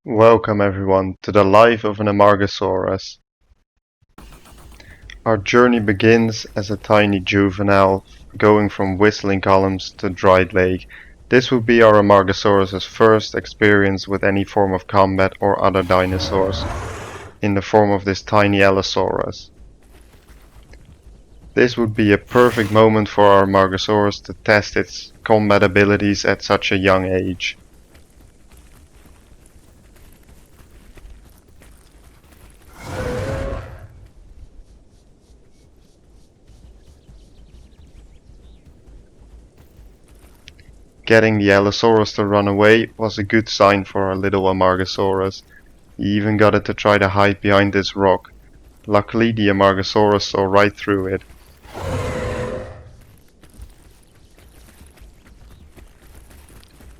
Welcome everyone to the life of an Amargasaurus. Our journey begins as a tiny juvenile going from whistling columns to dried lake. This would be our Amargasaurus' first experience with any form of combat or other dinosaurs, in the form of this tiny Allosaurus. This would be a perfect moment for our Amargasaurus to test its combat abilities at such a young age. Getting the Allosaurus to run away was a good sign for our little Amargasaurus. He even got it to try to hide behind this rock. Luckily, the Amargasaurus saw right through it.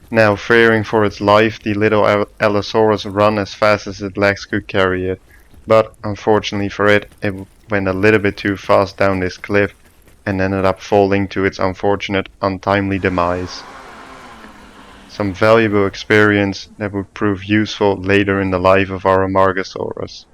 Now, fearing for its life, the little Allosaurus ran as fast as its legs could carry it. But, unfortunately for it, it went a little bit too fast down this cliff and ended up falling to its unfortunate, untimely demise. Some valuable experience that would prove useful later in the life of our Amargasaurus.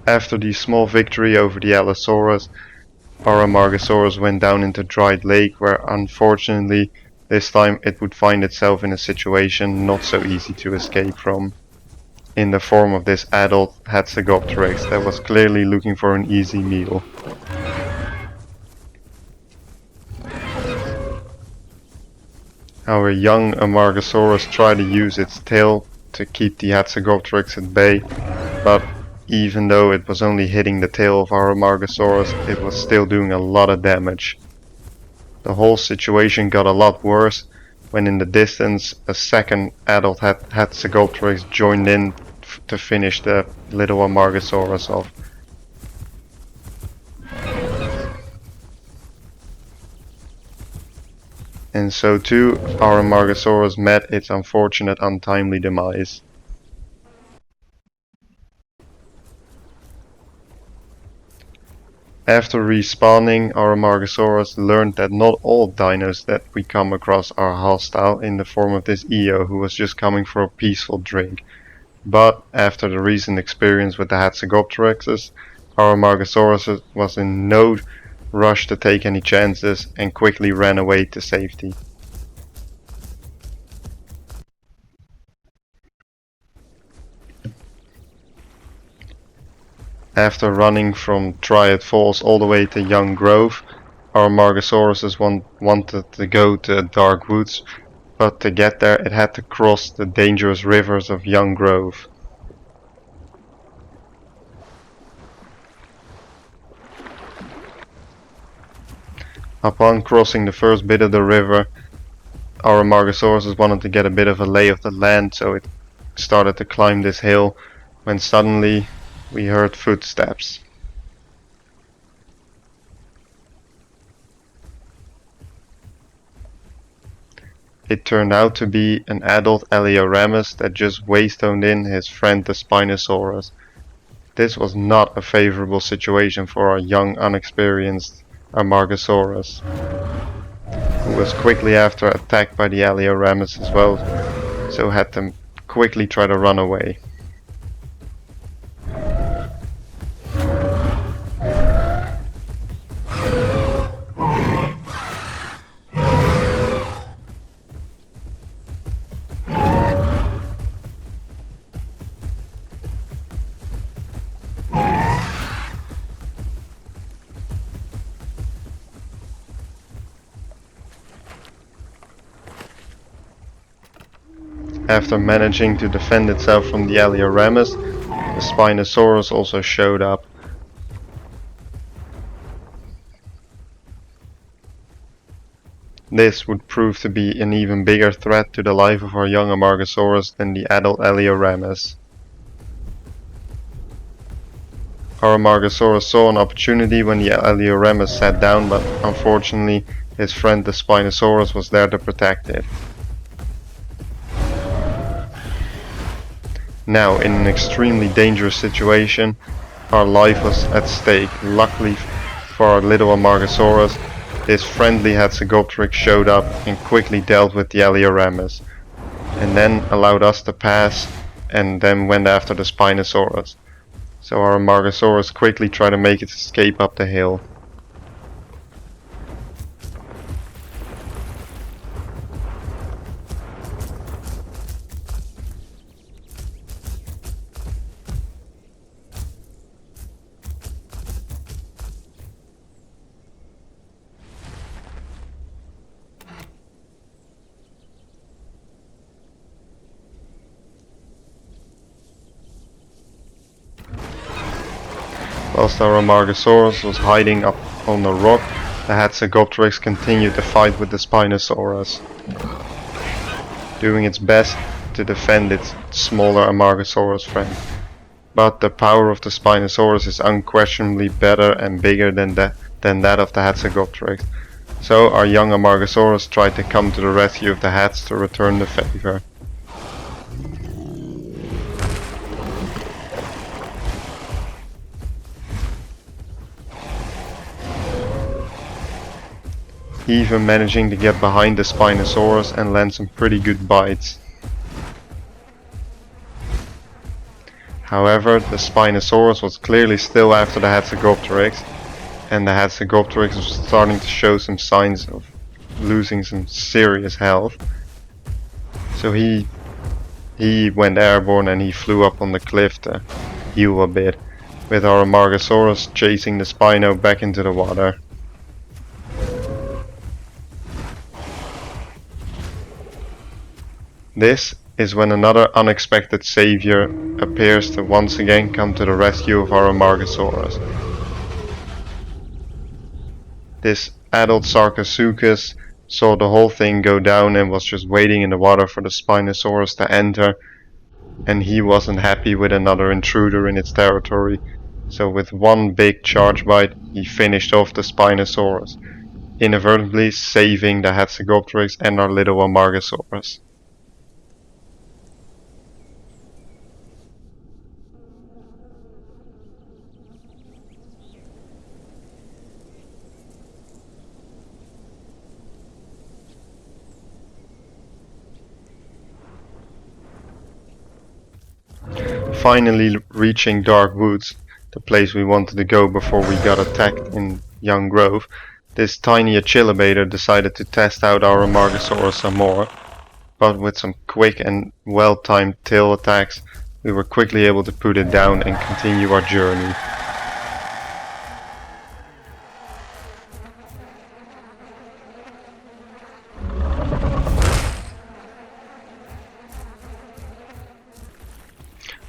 After the small victory over the Allosaurus, our Amargasaurus went down into dried lake where unfortunately this time it would find itself in a situation not so easy to escape from, in the form of this adult Hatzegopteryx that was clearly looking for an easy meal. Our young Amargasaurus tried to use its tail to keep the Hatzegopteryx at bay, but even though it was only hitting the tail of our Amargasaurus, it was still doing a lot of damage. The whole situation got a lot worse when in the distance a second adult Hatzegopteryx joined in to finish the little Amargasaurus off. And so too, our Amargasaurus met its unfortunate untimely demise. After respawning, our Amargasaurus learned that not all dinos that we come across are hostile in the form of this Eo who was just coming for a peaceful drink. But after the recent experience with the Hatzegopteryxes, our Amargasaurus was in no rush to take any chances and quickly ran away to safety. After running from Triad Falls all the way to Young Grove, our Amargasaurus wanted to go to Dark Woods, but to get there it had to cross the dangerous rivers of Young Grove. Upon crossing the first bit of the river, our Amargasaurus wanted to get a bit of a lay of the land, so it started to climb this hill, when suddenly we heard footsteps. It turned out to be an adult Alioramus that just waystoned in his friend the Spinosaurus. This was not a favorable situation for our young unexperienced Amargasaurus, who was quickly after attacked by the Alioramus as well, so had to quickly try to run away. After managing to defend itself from the Alioramus, the Spinosaurus also showed up. This would prove to be an even bigger threat to the life of our young Amargasaurus than the adult Alioramus. Our Amargasaurus saw an opportunity when the Alioramus sat down, but unfortunately his friend the Spinosaurus was there to protect it. Now, in an extremely dangerous situation, Our life was at stake. Luckily for our little Amargasaurus, this friendly Hatzegopteryx showed up and quickly dealt with the Alioramus, and then allowed us to pass, and then went after the Spinosaurus. So our Amargasaurus quickly tried to make its escape up the hill. Whilst our Amargasaurus was hiding up on the rock, the Hatzegopteryx continued to fight with the Spinosaurus, doing its best to defend its smaller Amargasaurus friend. But the power of the Spinosaurus is unquestionably better and bigger than that of the Hatzegopteryx. So our young Amargasaurus tried to come to the rescue of the Hats to return the favor. Even managing to get behind the Spinosaurus and land some pretty good bites. However, the Spinosaurus was clearly still after the Hatzegopteryx, and the Hatzegopteryx was starting to show some signs of losing some serious health. So he went airborne and he flew up on the cliff to heal a bit, with our Amargasaurus chasing the Spino back into the water. This is when another unexpected savior appears to once again come to the rescue of our Amargasaurus. This adult Sarcosuchus saw the whole thing go down and was just waiting in the water for the Spinosaurus to enter, and he wasn't happy with another intruder in its territory, so with one big charge bite he finished off the Spinosaurus, inadvertently saving the Hatzegopteryx and our little Amargasaurus. Finally reaching Dark Woods, the place we wanted to go before we got attacked in Young Grove, this tiny Achillobator decided to test out our Amargasaurus some more, but with some quick and well-timed tail attacks, we were quickly able to put it down and continue our journey.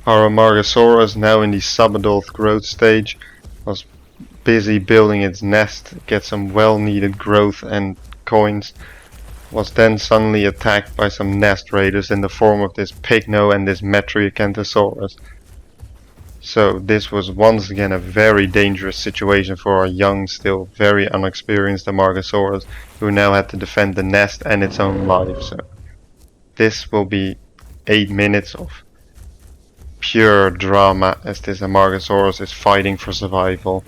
Our Amargasaurus, now in the subadult growth stage, was busy building its nest, get some well needed growth and coins, was then suddenly attacked by some nest raiders in the form of this Pycno and this Metriacanthosaurus. So this was once again a very dangerous situation for our young, still very unexperienced Amargasaurus, who now had to defend the nest and its own life. So this will be 8 minutes of pure drama as this Amargasaurus is fighting for survival.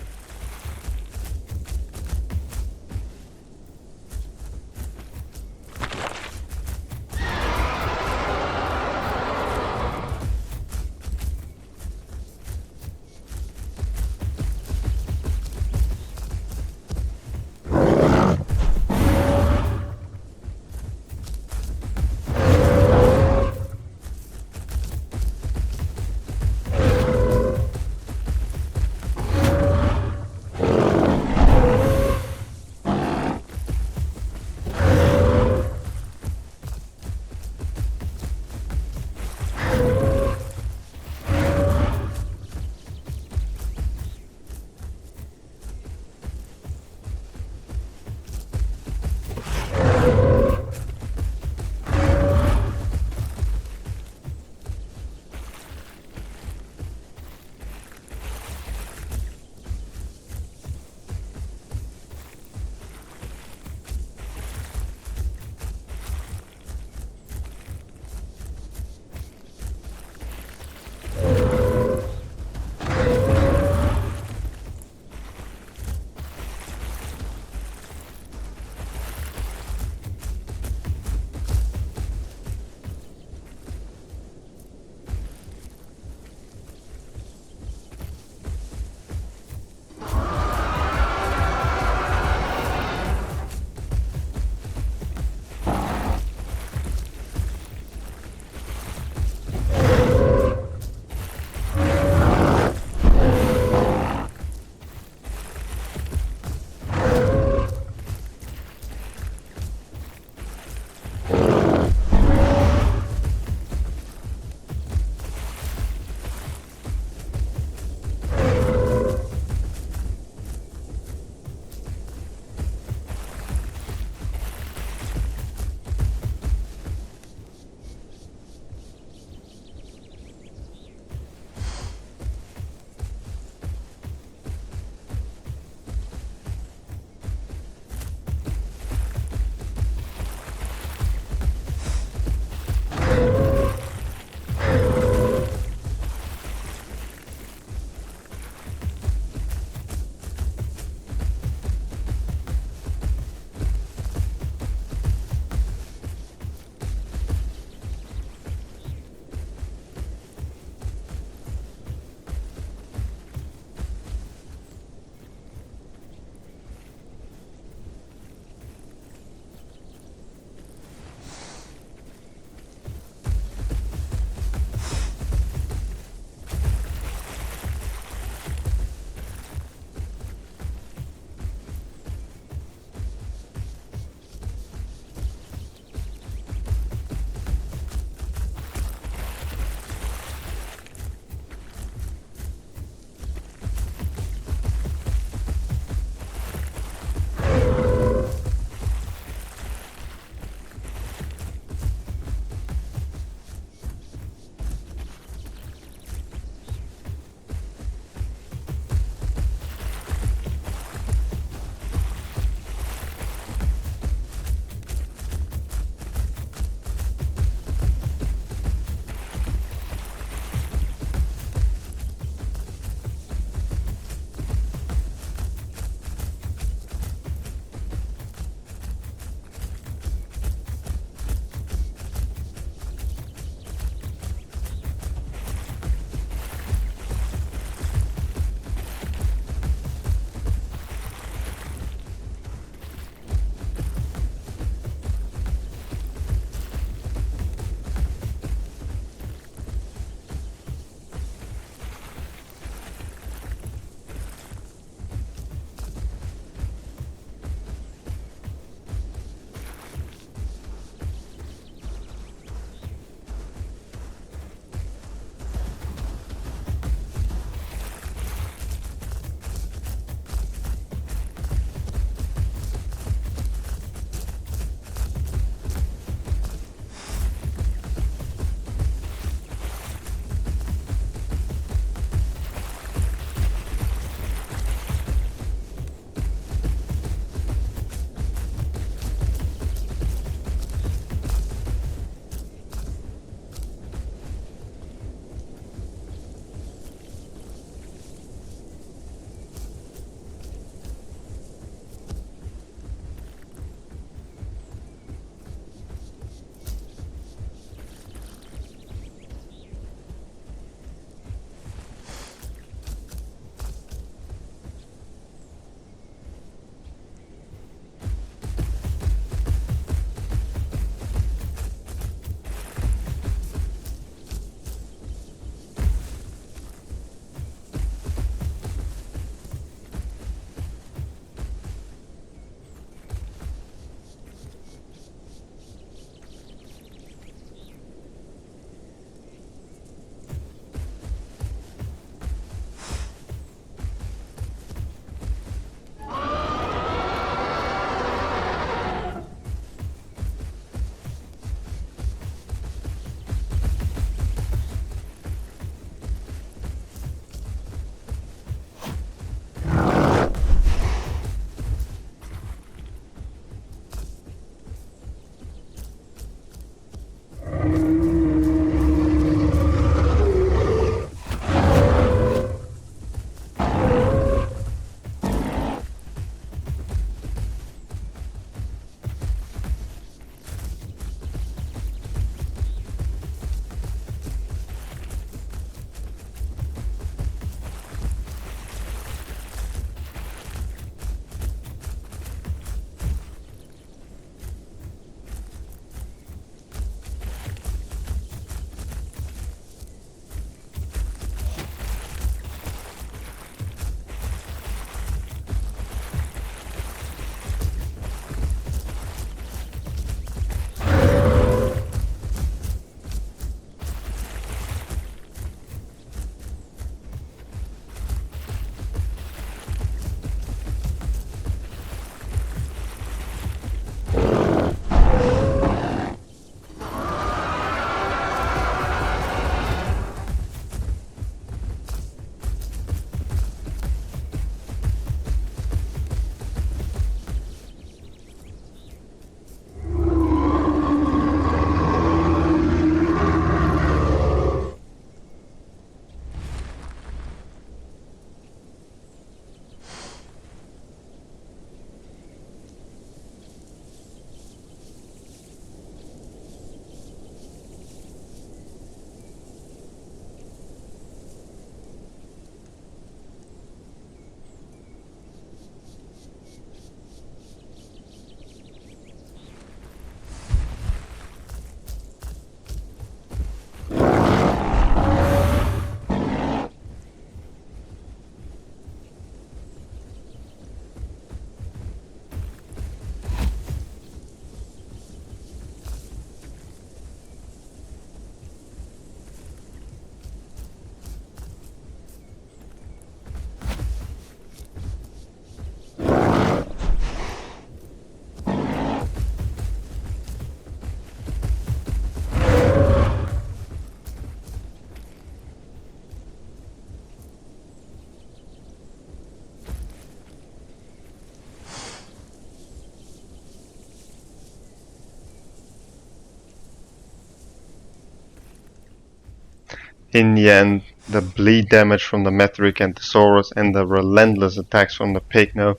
In the end, the bleed damage from the Metriacanthosaurus and the relentless attacks from the Pycno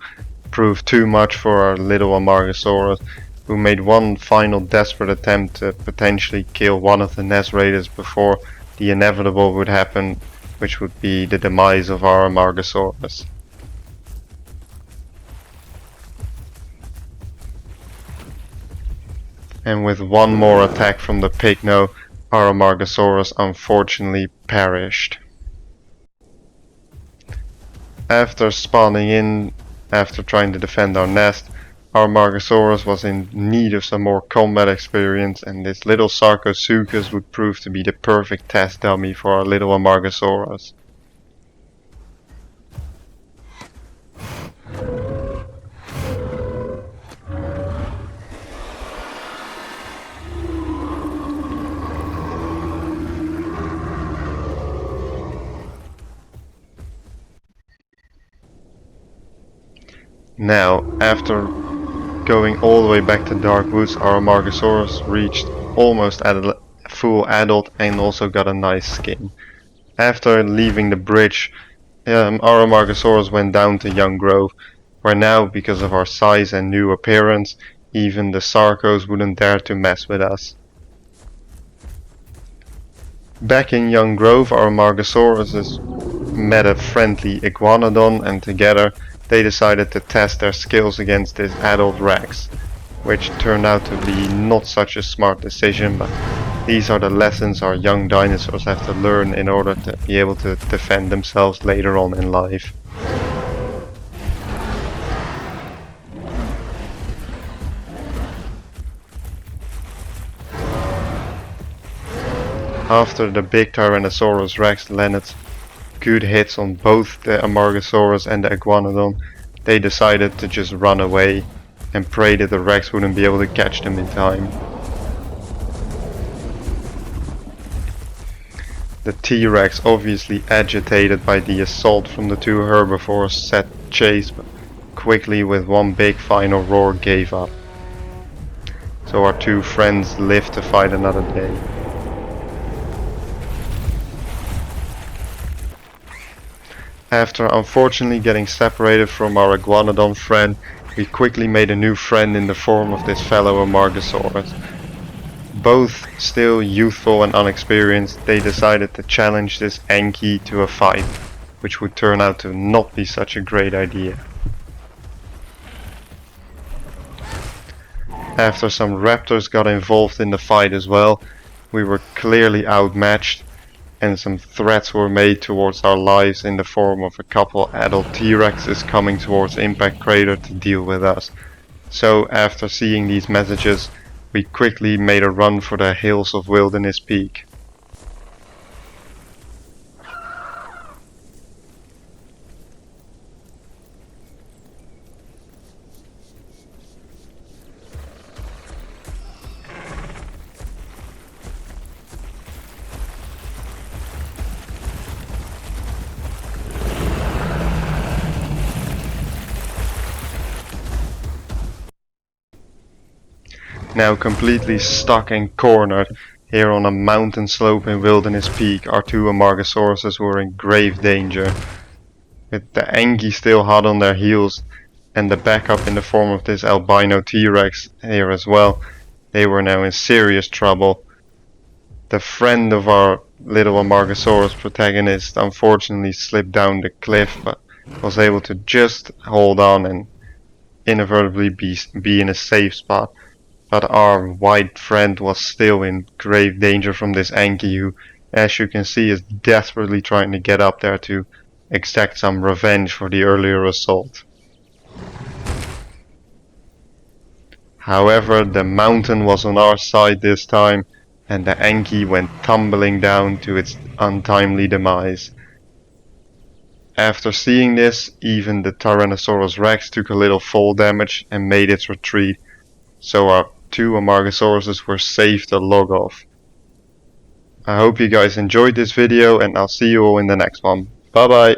proved too much for our little Amargasaurus, who made one final desperate attempt to potentially kill one of the nest raiders before the inevitable would happen, which would be the demise of our Amargasaurus. And with one more attack from the Pycno, our Amargasaurus unfortunately perished. After spawning in, after trying to defend our nest, our Amargasaurus was in need of some more combat experience, and this little Sarcosuchus would prove to be the perfect test dummy for our little Amargasaurus. Now, after going all the way back to Dark Woods, our Amargasaurus reached almost full adult and also got a nice skin. After leaving the bridge, our Amargasaurus went down to Young Grove, where now, because of our size and new appearance, even the Sarcos wouldn't dare to mess with us. Back in Young Grove, our Amargasauruses met a friendly Iguanodon, and together they decided to test their skills against this adult Rex, which turned out to be not such a smart decision, but these are the lessons our young dinosaurs have to learn in order to be able to defend themselves later on in life. After the big Tyrannosaurus Rex landed good hits on both the Amargasaurus and the Iguanodon, they decided to just run away and pray that the Rex wouldn't be able to catch them in time. The T-Rex, obviously agitated by the assault from the two herbivores, set chase, but quickly with one big final roar gave up. So our two friends lived to fight another day. After unfortunately getting separated from our Iguanodon friend, we quickly made a new friend in the form of this fellow Amargasaurus. Both still youthful and unexperienced, they decided to challenge this Anki to a fight, which would turn out to not be such a great idea. After some raptors got involved in the fight as well, we were clearly outmatched, and some threats were made towards our lives in the form of a couple adult T-Rexes coming towards Impact Crater to deal with us. So after seeing these messages, we quickly made a run for the hills of Wilderness Peak. Now completely stuck and cornered here on a mountain slope in Wilderness Peak, our two Amargasauruses were in grave danger. With the Anki still hot on their heels and the backup in the form of this albino T-Rex here as well, they were now in serious trouble. The friend of our little Amargasaurus protagonist unfortunately slipped down the cliff, but was able to just hold on and inadvertently be in a safe spot. But our white friend was still in grave danger from this Anki, who, as you can see, is desperately trying to get up there to exact some revenge for the earlier assault. However, the mountain was on our side this time, and the Anki went tumbling down to its untimely demise. After seeing this, even the Tyrannosaurus Rex took a little fall damage and made its retreat, so our two Amargasauruses were safe to log off. I hope you guys enjoyed this video, and I'll see you all in the next one. Bye bye!